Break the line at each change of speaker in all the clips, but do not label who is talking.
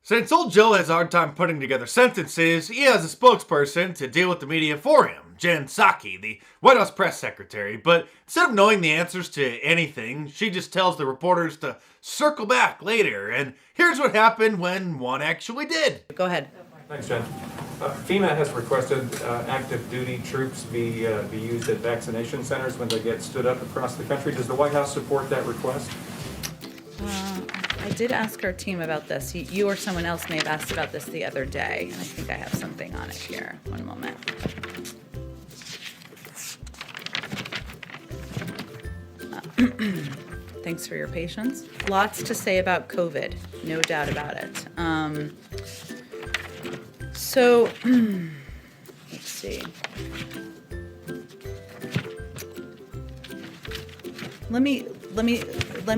Since old Joe has a hard time putting together sentences, he has a spokesperson to deal with the media for him, Jen Psaki, the White House press secretary. But instead of knowing the answers to anything, she just tells the reporters to circle back later. And here's what happened when one actually did.
Go ahead.
Thanks, Jen. FEMA has requested active duty troops be used at vaccination centers when they get stood up across the country. Does the White House support that request?
I did ask our team about this. You or someone else may have asked about this the other day, and I think I have something on it here. One moment. Thanks for your patience. Lots to say about COVID, no doubt about it. Let's see. Let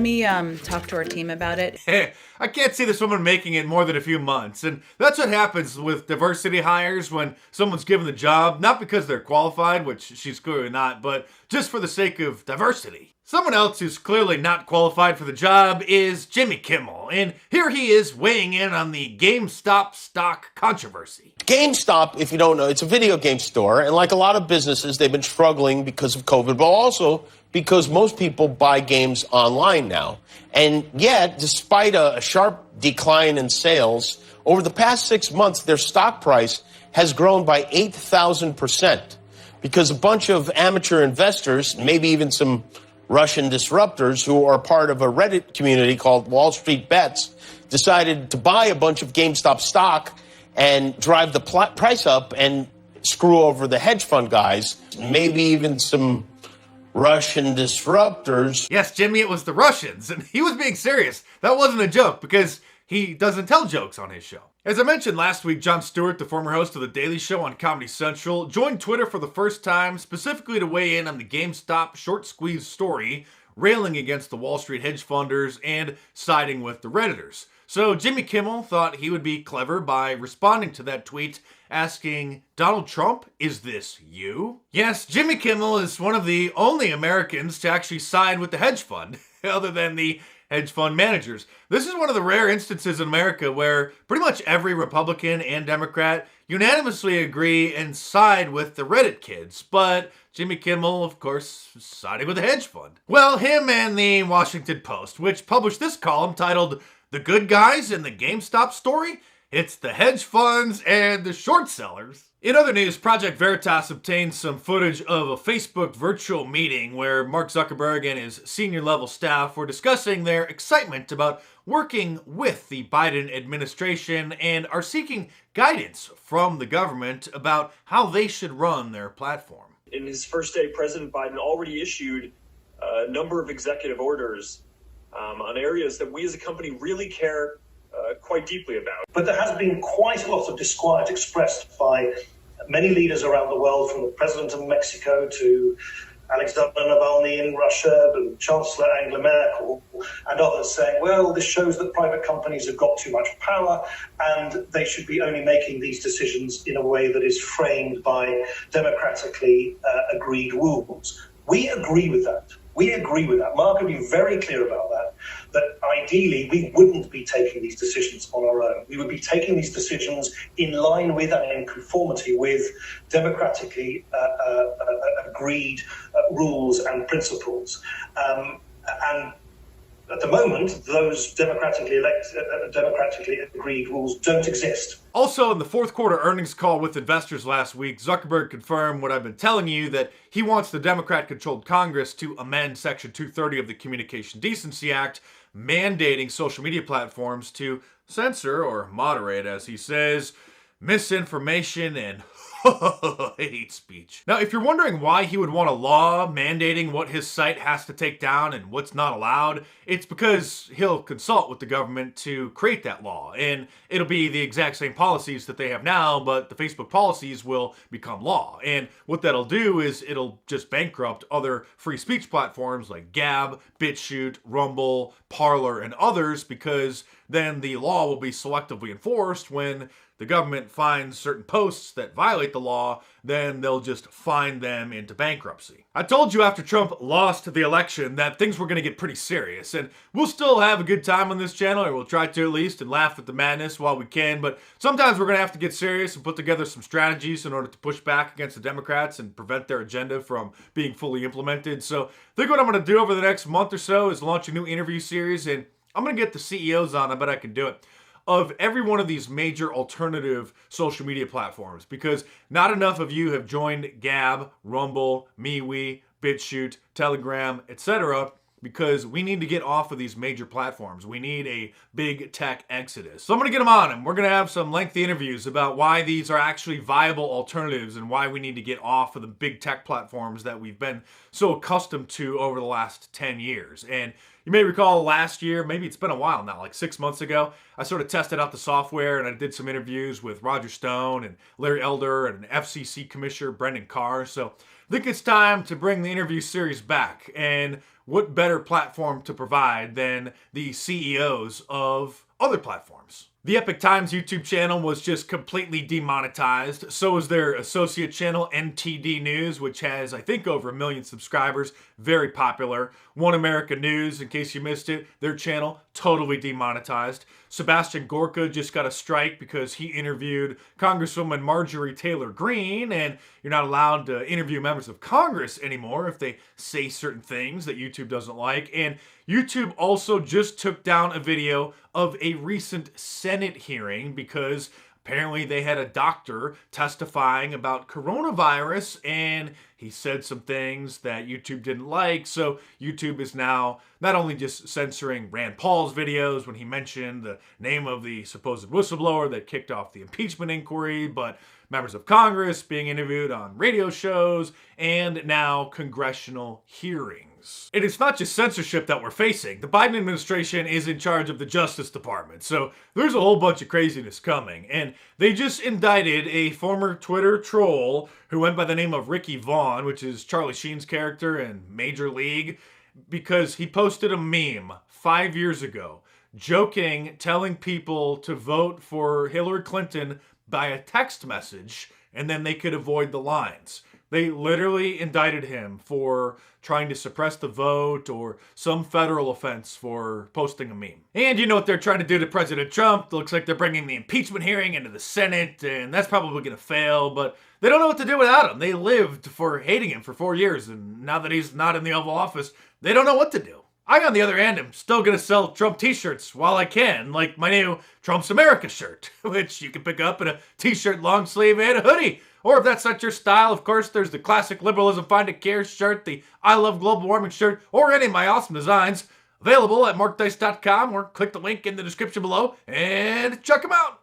me talk to our team about it.
Hey, I can't see this woman making it more than a few months. And that's what happens with diversity hires when someone's given the job, not because they're qualified, which she's clearly not, but just for the sake of diversity. Someone else who's clearly not qualified for the job is Jimmy Kimmel. And here he is weighing in on the GameStop stock controversy.
GameStop, if you don't know, it's a video game store. And like a lot of businesses, they've been struggling because of COVID, but also because most people buy games online now. And yet, despite a sharp decline in sales, over the past 6 months, their stock price has grown by 8,000% because a bunch of amateur investors, maybe even some Russian disruptors who are part of a Reddit community called Wall Street Bets, decided to buy a bunch of GameStop stock and drive the price up and screw over the hedge fund guys, maybe even some Russian disruptors.
Yes, Jimmy, it was the Russians, and he was being serious. That wasn't a joke, because he doesn't tell jokes on his show. As I mentioned last week, Jon Stewart, the former host of The Daily Show on Comedy Central, joined Twitter for the first time specifically to weigh in on the GameStop short squeeze story, railing against the Wall Street hedge funders and siding with the Redditors. So Jimmy Kimmel thought he would be clever by responding to that tweet, asking, "Donald Trump, is this you?" Yes, Jimmy Kimmel is one of the only Americans to actually side with the hedge fund, other than the hedge fund managers. This is one of the rare instances in America where pretty much every Republican and Democrat unanimously agree and side with the Reddit kids, but Jimmy Kimmel, of course, siding with the hedge fund. Well, him and the Washington Post, which published this column titled, "The Good Guys in the GameStop Story? It's the hedge funds and the short sellers." In other news, Project Veritas obtained some footage of a Facebook virtual meeting where Mark Zuckerberg and his senior level staff were discussing their excitement about working with the Biden administration and are seeking guidance from the government about how they should run their platform.
In his first day, President Biden already issued a number of executive orders on areas that we as a company really care quite deeply about.
But there has been quite a lot of disquiet expressed by many leaders around the world, from the president of Mexico to Alexander Navalny in Russia and Chancellor Angela Merkel and others, saying, well, this shows that private companies have got too much power and they should be only making these decisions in a way that is framed by democratically agreed rules. We agree with that. We agree with that. Mark will be very clear about that ideally we wouldn't be taking these decisions on our own. We would be taking these decisions in line with and in conformity with democratically agreed rules and principles. And at the moment, those democratically agreed rules don't exist.
Also, in the fourth quarter earnings call with investors last week, Zuckerberg confirmed what I've been telling you, that he wants the Democrat-controlled Congress to amend Section 230 of the Communication Decency Act, mandating social media platforms to censor or moderate, as he says, misinformation and hate speech. Now, if you're wondering why he would want a law mandating what his site has to take down and what's not allowed, it's because he'll consult with the government to create that law. And it'll be the exact same policies that they have now, but the Facebook policies will become law. And what that'll do is it'll just bankrupt other free speech platforms like Gab, BitChute, Rumble, Parler, and others, because then the law will be selectively enforced when the government finds certain posts that violate violate the law, then they'll just fine them into bankruptcy. I told you after Trump lost the election that things were going to get pretty serious, and we'll still have a good time on this channel, or we'll try to at least, and laugh at the madness while we can, but sometimes we're going to have to get serious and put together some strategies in order to push back against the Democrats and prevent their agenda from being fully implemented. So I think what I'm going to do over the next month or so is launch a new interview series, and I'm going to get the CEOs on, I bet I can do it, of every one of these major alternative social media platforms, because not enough of you have joined Gab, Rumble, MeWe, BitChute, Telegram, etc., because we need to get off of these major platforms. We need a big tech exodus. So I'm going to get them on, and we're going to have some lengthy interviews about why these are actually viable alternatives and why we need to get off of the big tech platforms that we've been so accustomed to over the last 10 years. And you may recall last year, maybe it's been a while now, like 6 months ago, I sort of tested out the software and I did some interviews with Roger Stone and Larry Elder and FCC Commissioner Brendan Carr. So I think it's time to bring the interview series back. And what better platform to provide than the CEOs of other platforms? The Epic Times YouTube channel was just completely demonetized. So is their associate channel, NTD News, which has, I think, over 1 million subscribers. Very popular. One America News, in case you missed it, their channel, totally demonetized. Sebastian Gorka just got a strike because he interviewed Congresswoman Marjorie Taylor Greene, and you're not allowed to interview members of Congress anymore if they say certain things that YouTube doesn't like. And YouTube also just took down a video of a recent Senate hearing because apparently they had a doctor testifying about coronavirus and he said some things that YouTube didn't like. So YouTube is now not only just censoring Rand Paul's videos when he mentioned the name of the supposed whistleblower that kicked off the impeachment inquiry, but members of Congress being interviewed on radio shows and now congressional hearings. And it's not just censorship that we're facing. The Biden administration is in charge of the Justice Department, so there's a whole bunch of craziness coming. And they just indicted a former Twitter troll who went by the name of Ricky Vaughn, which is Charlie Sheen's character in Major League, because he posted a meme 5 years ago, joking, telling people to vote for Hillary Clinton by a text message, and then they could avoid the lines. They literally indicted him for trying to suppress the vote or some federal offense for posting a meme. And you know what they're trying to do to President Trump? It looks like they're bringing the impeachment hearing into the Senate, and that's probably going to fail, but they don't know what to do without him. They lived for hating him for 4 years, and now that he's not in the Oval Office, they don't know what to do. I, on the other hand, am still going to sell Trump t-shirts while I can, like my new Trump's America shirt, which you can pick up in a t-shirt, long sleeve, and a hoodie. Or if that's not your style, of course, there's the classic Liberalism Find a Care shirt, the I Love Global Warming shirt, or any of my awesome designs available at markdice.com, or click the link in the description below and check them out.